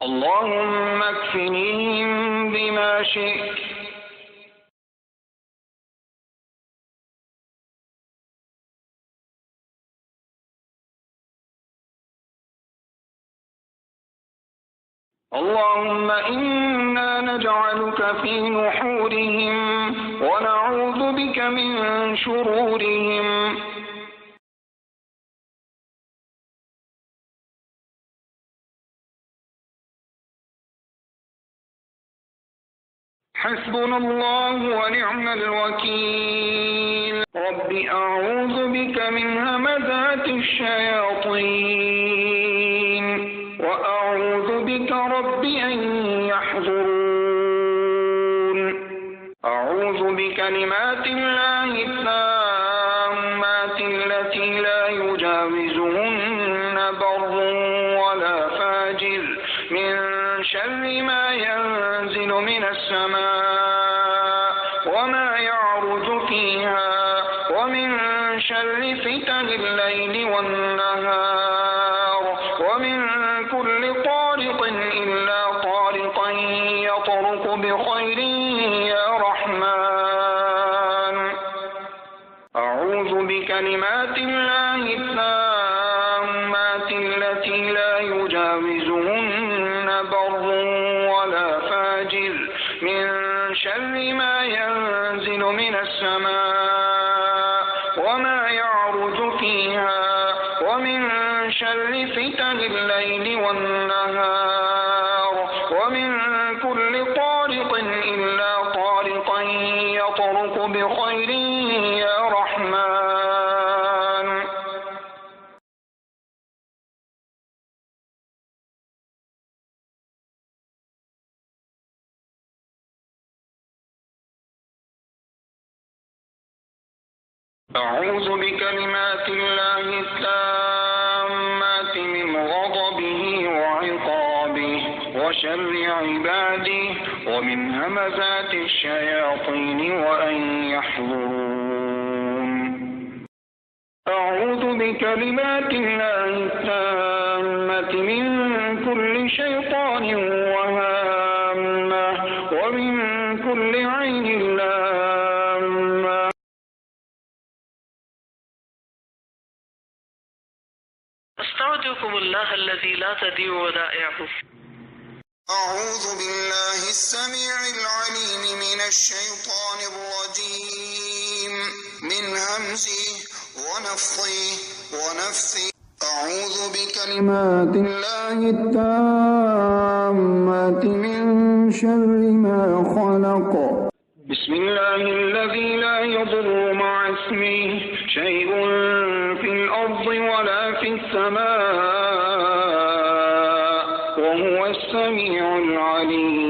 اللهم اكفنيهم بما شئت. اللهم إنا نجعلك في نحورهم ونعوذ بك من شرورهم. حسبنا الله ونعم الوكيل. رب أعوذ بك من همزات الشياطين وأعوذ بك رب أن يحضرون. أعوذ بكلمات الله التامات التي لا يجاوزهن بر ولا فاجر من شر ما ينزل من السماء وما يعرج فيها ومن شر فتن الليل والنهار ومن كل طارق إلا طارقا يطرق بخير يا رحمن. أعوذ بكلمات الله التامات التي لا يجاوزهن بر ولا فاجر من شر ما ينزل من السماء وما يعرج فيها ومن شر فتن الليل والنهار ومن كل طارق إلا طارقا يطرق بخير يا رحمن. أعوذ بكلمات الله التامات من غضبه وعقابه وشر عباده ومن همزات الشياطين وأن يحضرون. أعوذ بكلمات الله التامة من كل شيطان وهامة ومن كل عين لامة. أستودعكم الله الذي لا تضيع ودائعه. أعوذ بالله السميع العليم من الشيطان الرجيم من همزه ونفخه ونفثه. أعوذ بكلمات الله التامات من شر ما خلق. بسم الله الذي لا يضر مع اسمه شيء في الأرض ولا في السماء وهو السميع العليم.